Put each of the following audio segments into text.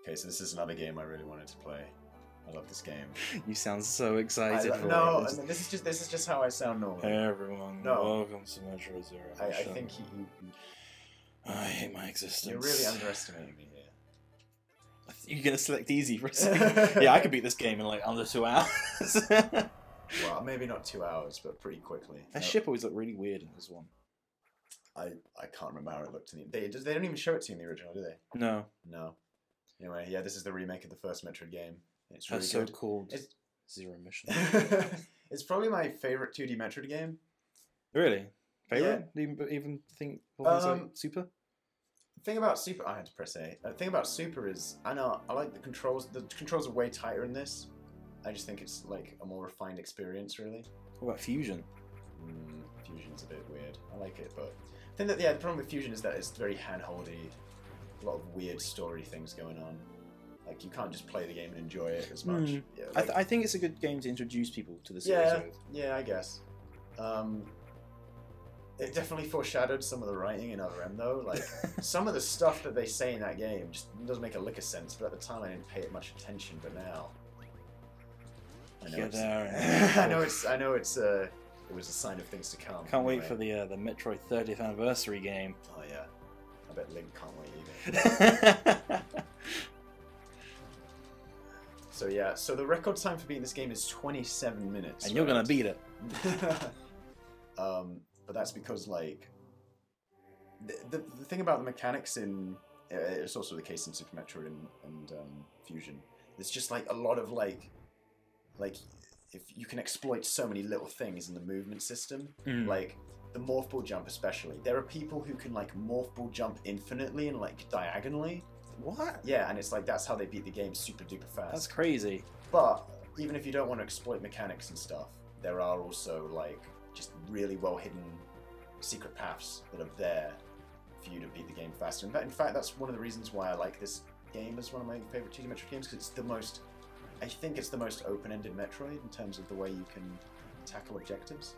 Okay, so this is another game I really wanted to play. I love this game. You sound so excited for no, it. this is just how I sound normally. Hey everyone, welcome to Metroid Zero. I think I hate my existence. You're really underestimating me here. You're gonna select easy for a second. Yeah, I could beat this game in like under 2 hours. Well, maybe not 2 hours, but pretty quickly. That ship always looked really weird in this one. I can't remember how it looked in the... They don't even show it to you in the original, do they? No. No. Anyway, yeah, this is the remake of the first Metroid game. It's really That's good. so called Zero Mission. It's probably my favourite 2D Metroid game. Really? Favorite? Yeah. Do you even think like Super? The thing about Super, I had to press A. The thing about Super is, I like the controls. The controls are way tighter in this. I just think it's like a more refined experience, really. What about Fusion? Fusion's a bit weird. I like it, but I think that the problem with Fusion is that it's very hand-holdy. A lot of weird story things going on. Like, you can't just play the game and enjoy it as much. Yeah, like, I think it's a good game to introduce people to the series with. Yeah, I guess. It definitely foreshadowed some of the writing in Other M, though. Like, some of the stuff that they say in that game just doesn't make a lick of sense, but at the time I didn't pay it much attention, but now... I know it was a sign of things to come. Can't wait for the Metroid 30th anniversary game. Oh yeah, I bet Link can't wait either. So yeah, so the record time for beating this game is 27 minutes. And you're gonna beat it. But that's because like the thing about the mechanics in it's also the case in Super Metroid and Fusion. There's just like a lot of like if you can exploit so many little things in the movement system, like the morph ball jump especially. There are people who can like morph ball jump infinitely and like diagonally. What? Yeah, and it's like that's how they beat the game super duper fast. That's crazy. But even if you don't want to exploit mechanics and stuff, there are also like just really well hidden secret paths that are there for you to beat the game faster. In fact, that's one of the reasons why I like this game as one of my favorite 2D Metroid games, because it's the most... I think it's the most open-ended Metroid in terms of the way you can tackle objectives.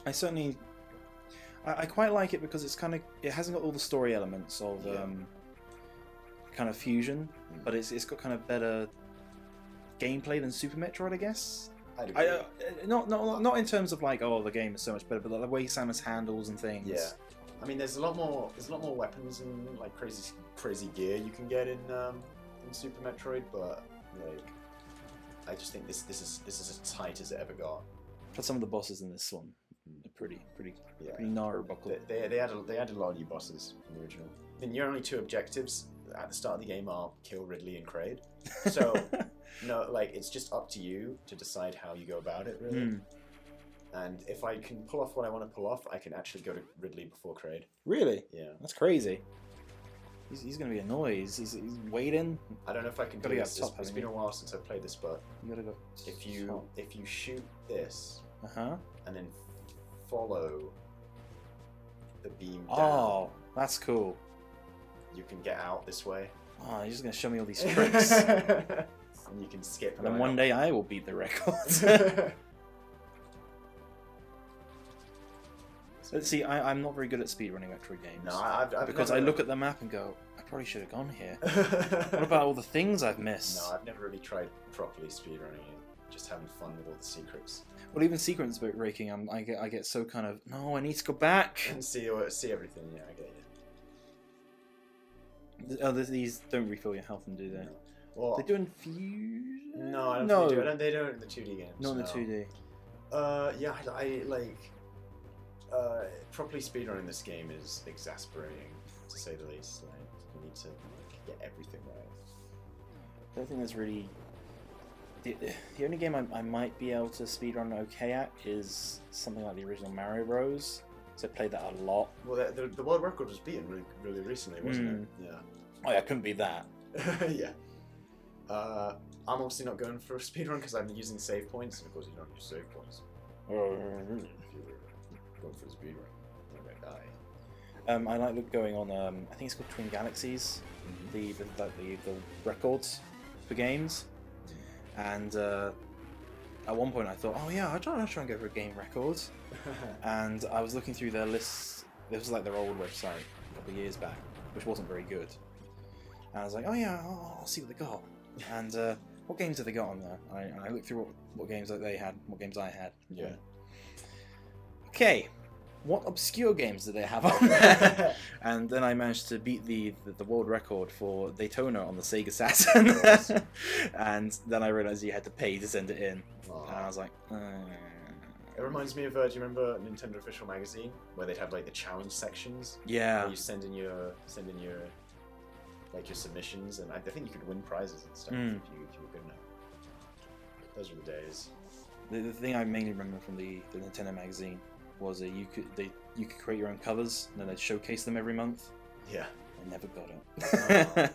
I certainly... I quite like it because it's kind of... It hasn't got all the story elements of kind of Fusion, but it's got kind of better gameplay than Super Metroid, I guess. Not in terms of like, oh, the game is so much better, but like the way Samus handles and things. Yeah, I mean, there's a lot more weapons and like crazy gear you can get in Super Metroid, but like, I just think this is as tight as it ever got. But some of the bosses in this one are pretty gnarly buckle. They added a lot of new bosses in the original. I mean, your only two objectives at the start of the game are kill Ridley and Kraid. So, no, like, it's just up to you to decide how you go about it, really. And if I can pull off what I want to pull off, I can actually go to Ridley before Kraid. Really? Yeah. That's crazy. He's going to be annoyed. He's waiting. I don't know if I can do this. It's been a while since I've played this, but you gotta go. If you shoot this, and then follow the beam down. Oh, that's cool. You can get out this way. Oh, you're just going to show me all these tricks. And you can skip. And then one day I will beat the record. Let's see, I'm not very good at speedrunning Metroid games. No, because I look at the map and go, I probably should have gone here. What about all the things I've missed? No, I've never really tried properly speedrunning it. Just having fun with all the secrets. Well, even sequence breaking, I get so kind of, no, I need to go back and see everything. Yeah, I get you. Oh, these don't refill your health, do they? No. Well, they do in Fusion? No, I don't think they do. They don't in the 2D games. Not in the 2D. Yeah, I like... properly speedrunning this game is exasperating, to say the least. Like, you need to get everything right. I don't think there's really... The only game I might be able to speedrun okay at is something like the original Mario Bros. So I played that a lot. Well, the world record was beaten really recently, wasn't it? Yeah. Oh yeah, I couldn't beat that. Yeah. I'm obviously not going for a speedrun because I'm using save points, and of course you don't use save points. If you're going for a speedrun, you might die. I like going on, I think it's called Twin Galaxies, the records for games. And at one point I thought, oh yeah, I'll try and go for a game record. And I was looking through their lists. This was like their old website a couple of years back, which wasn't very good. And I was like, oh yeah, I'll see what they got. And what games have they got on there? I looked through what games that they had, what games I had. Yeah. Okay, what obscure games do they have on there? And then I managed to beat the world record for Daytona on the Sega Saturn. Awesome. And then I realized you had to pay to send it in. Aww. And I was like, It reminds me of, do you remember Nintendo Official Magazine, where they'd have like the challenge sections? yeah. Where you send in your like your submissions, and I think you could win prizes and stuff if you were good enough. Those were the days. The thing I mainly remember from the Nintendo magazine was that you could create your own covers, and then they'd showcase them every month. Yeah. I never got it.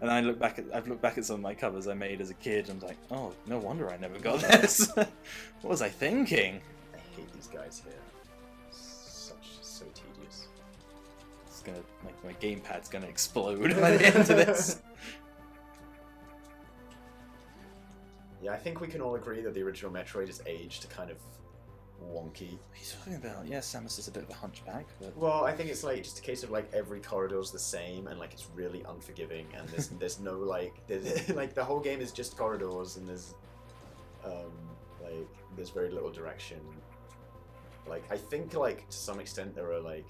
And I've looked back at some of my covers I made as a kid, and I'm like, oh, no wonder I never got this. What was I thinking? I hate these guys here. So tedious. It's gonna my gamepad's gonna explode by the end of this. Yeah, I think we can all agree that the original Metroid is aged kind of wonky. What are you talking about? Yeah, Samus is a bit of a hunchback, but... Well, I think it's like just a case of like every corridor's the same, and like it's really unforgiving, and there's no like like the whole game is just corridors, and there's very little direction. Like I think like to some extent there are like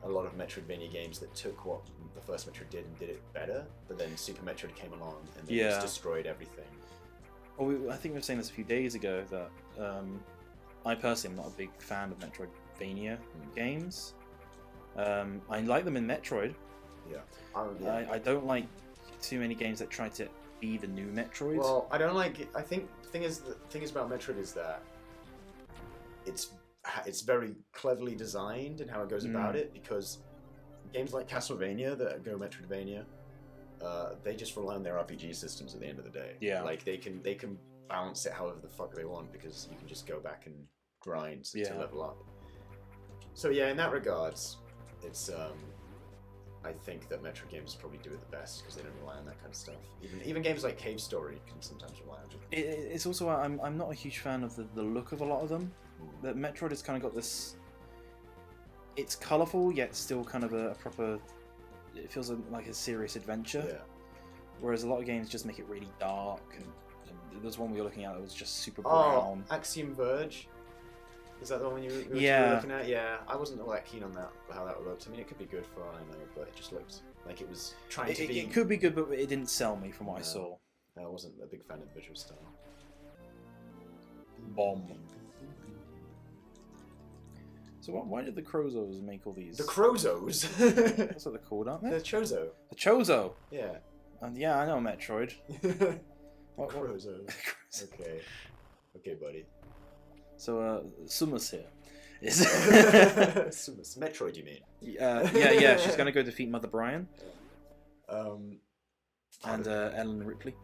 a lot of Metroidvania games that took what the first Metroid did and did it better, but then Super Metroid came along and they just destroyed everything. Well, I think we were saying this a few days ago that I personally am not a big fan of Metroidvania games. I like them in Metroid. Yeah. I don't like too many games that try to be the new Metroid. Well, I don't like it. I think the thing is about Metroid is that it's very cleverly designed in how it goes about it, because games like Castlevania that go Metroidvania, they just rely on their RPG systems at the end of the day. Yeah. Like they can balance it however the fuck they want, because you can just go back and grind to level up. So yeah, in that regards, it's I think that Metroid games probably do it the best because they don't rely on that kind of stuff. Even games like Cave Story can sometimes rely on it. It's also I'm not a huge fan of the look of a lot of them. That Metroid has kind of got this. It's colourful yet still kind of a proper. It feels like a serious adventure. Yeah. Whereas a lot of games just make it really dark. And there's one we were looking at that was just super brown. Oh, Axiom Verge. Is that the one you were looking at? Yeah, I wasn't all that keen on that, how that looked. I mean, it could be good for all I know, but it just looked like it was trying to be... It could be good, but it didn't sell me from what I saw. I wasn't a big fan of the visual style. Bomb. So why did the Crozos make all these... The Crozos? That's what they're called, aren't they? The Chozo. The Chozo! Yeah. Yeah, I know Metroid. Crozos. Okay. Okay, buddy. So, Sumus here is... Sumus. Metroid, you mean? Yeah, she's gonna go defeat Mother Brian. And Ellen Ripley.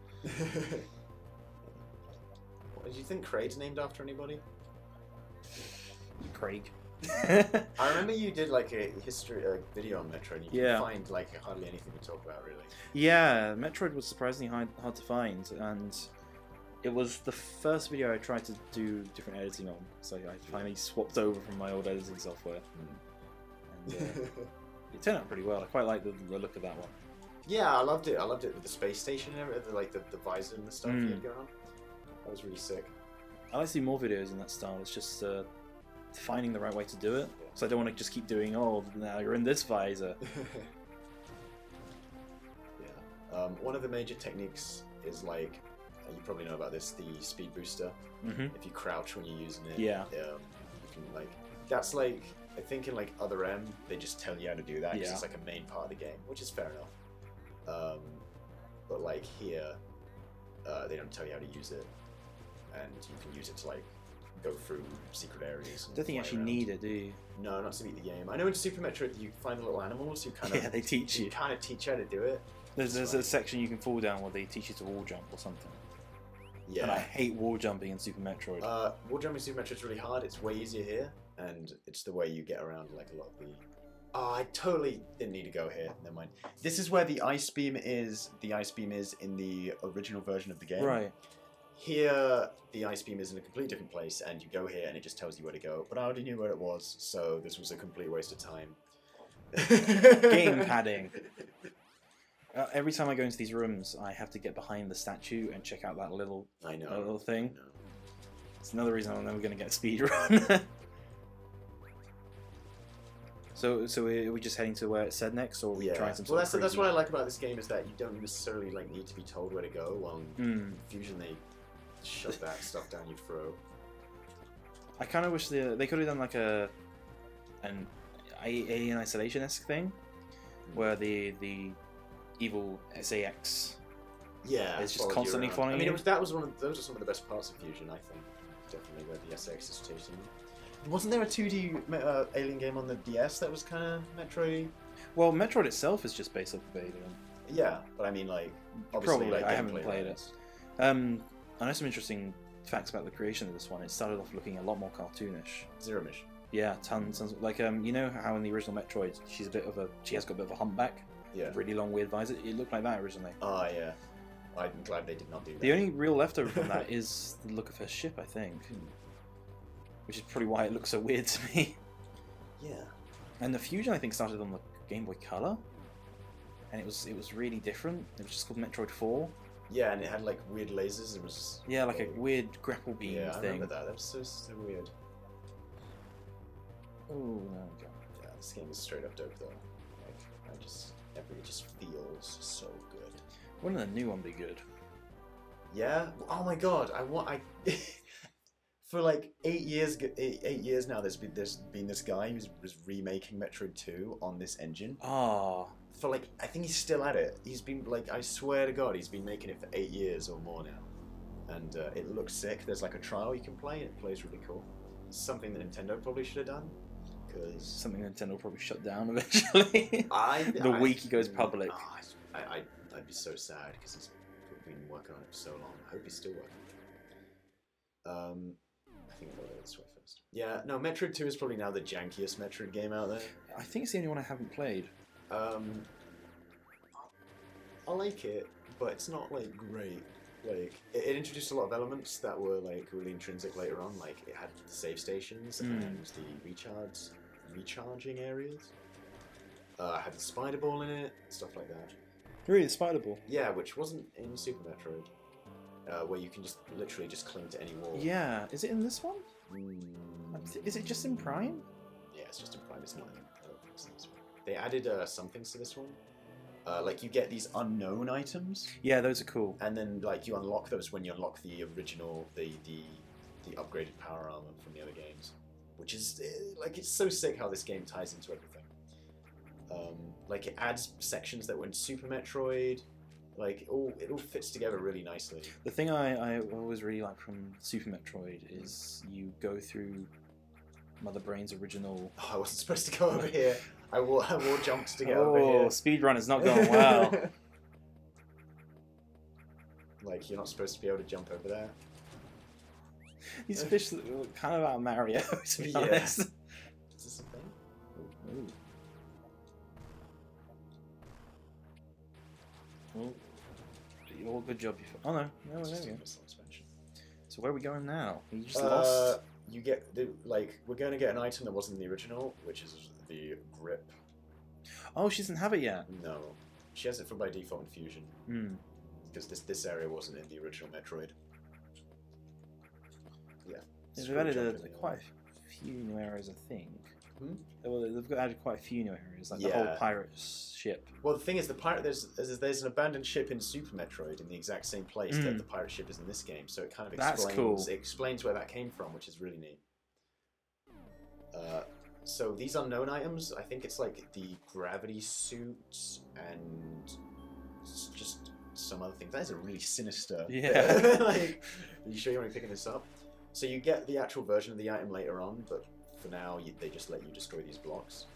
Did you think Craig's named after anybody? Craig. I remember you did like a video on Metroid, and you couldn't find like hardly anything to talk about, really. Yeah, Metroid was surprisingly hard to find, and it was the first video I tried to do different editing on, so I finally swapped over from my old editing software. And it turned out pretty well. I quite like the look of that one. Yeah, I loved it. I loved it with the space station and everything, like the visor and the stuff you had going on. That was really sick. I like to see more videos in that style. It's just finding the right way to do it. So I don't want to just keep doing, oh, now you're in this visor. Yeah. One of the major techniques is like, you probably know about this, the speed booster. If you crouch when you're using it, you can like, that's like, I think in like Other M, they just tell you how to do that because it's like a main part of the game, which is fair enough. But like here, they don't tell you how to use it, and you can use it to like go through secret areas. I don't think you actually need it, do you? No, not to beat the game. I know in Super Metroid you find the little animals who kind of they teach you. Kind of teach you how to do it. There's a section you can fall down where they teach you to wall jump or something. Yeah. And I hate wall jumping in Super Metroid. Wall jumping in Super Metroid is really hard. It's way easier here, and it's the way you get around like a lot of the. Oh, I totally didn't need to go here. Never mind. This is where the ice beam is. The ice beam is in the original version of the game. Right. Here, the ice beam is in a completely different place, and you go here, and it just tells you where to go. But I already knew where it was, so this was a complete waste of time. Game padding. Every time I go into these rooms, I have to get behind the statue and check out that little little thing. I know. It's another reason I'm never going to get a speedrun. So are we just heading to where it said next, or are we trying some? Well, that's what I like about this game is that you don't necessarily like need to be told where to go. While in Fusion, they shove that stuff down your throat. I kind of wish they could have done like an Alien Isolation-esque thing, where the evil SAX is just constantly following you. I mean, those are some of the best parts of Fusion, I think. Definitely where the SAX is chasing you. Wasn't there a 2D Alien game on the DS that was kind of Metroid? Well, Metroid itself is just based off of Alien. Yeah, but I mean, like, obviously, probably. Like, I haven't played it. I know some interesting facts about the creation of this one. It started off looking a lot more cartoonish. Zero-mish. Yeah, tons. Like, you know how in the original Metroid, she has got a bit of a humpback. Yeah. Really long, weird visor. It looked like that originally. Oh yeah. I'm glad they did not do that. The only real leftover from that is the look of her ship, I think. Which is probably why it looks so weird to me. Yeah. And the Fusion, I think, started on the Game Boy Color, and it was really different. It was just called Metroid 4. Yeah, and it had like weird lasers. It was a weird grapple beam thing. I remember that. That was so weird. Oh no, God. Yeah, this game is straight up dope though. Like, it just feels so good. Wouldn't a new one be good? Yeah. Oh my God! For like 8 years now, there's been this guy who was remaking Metroid 2 on this engine. Ah. For like, I think he's still at it. He's been like, I swear to God, he's been making it for 8 years or more now, and it looks sick. There's like a trial you can play, and it plays really cool. It's something that Nintendo probably should have done, because something Nintendo will probably shut down eventually. The week he goes public. I'd be so sad because he's been working on it for so long. I hope he's still working. I think I'll go this way first. Yeah, no, Metroid 2 is probably now the jankiest Metroid game out there. I think it's the only one I haven't played. I like it, but it's not like great. Like it introduced a lot of elements that were like really intrinsic later on. Like it had the save stations and the recharging areas. Had the spider ball in it, stuff like that. Really, the spider ball? Yeah, which wasn't in Super Metroid. Where you can just literally just cling to any wall. Yeah, is it in this one? Is it just in Prime? Yeah, it's just in Prime. It's not in. I don't think it's in this one. They added some things to this one. Like you get these unknown items. Yeah, those are cool. And then like you unlock those when you unlock the original, the upgraded power armor from the other games, which is like it's so sick how this game ties into everything. Like it adds sections that were in Super Metroid. Like it all fits together really nicely. The thing I always really like from Super Metroid is you go through Mother Brain's original. Oh, I wasn't supposed to go over here. I wore jumps to get over here. Speedrun is not going well. Like you're not supposed to be able to jump over there. These fish look kind of out of Mario, to be honest. Is this a thing? Ooh. Well, good job. Oh no, there we go. So where are we going now? Are you just lost? You get we're going to get an item that wasn't in the original, which is the grip. Oh, she doesn't have it yet. No, she has it by default in Fusion. Because this area wasn't in the original Metroid. Yeah. They've added quite a few new areas, I think. Well, they've added quite a few new areas, like the old pirate ship. Well, the thing is, there's an abandoned ship in Super Metroid in the exact same place that the pirate ship is in this game, so it kind of explains where that came from, which is really neat. So these unknown items, I think it's like the gravity suit and just some other things. That is a really sinister. Yeah. Like, are you sure you want to be picking this up? So you get the actual version of the item later on, but for now, they just let you destroy these blocks.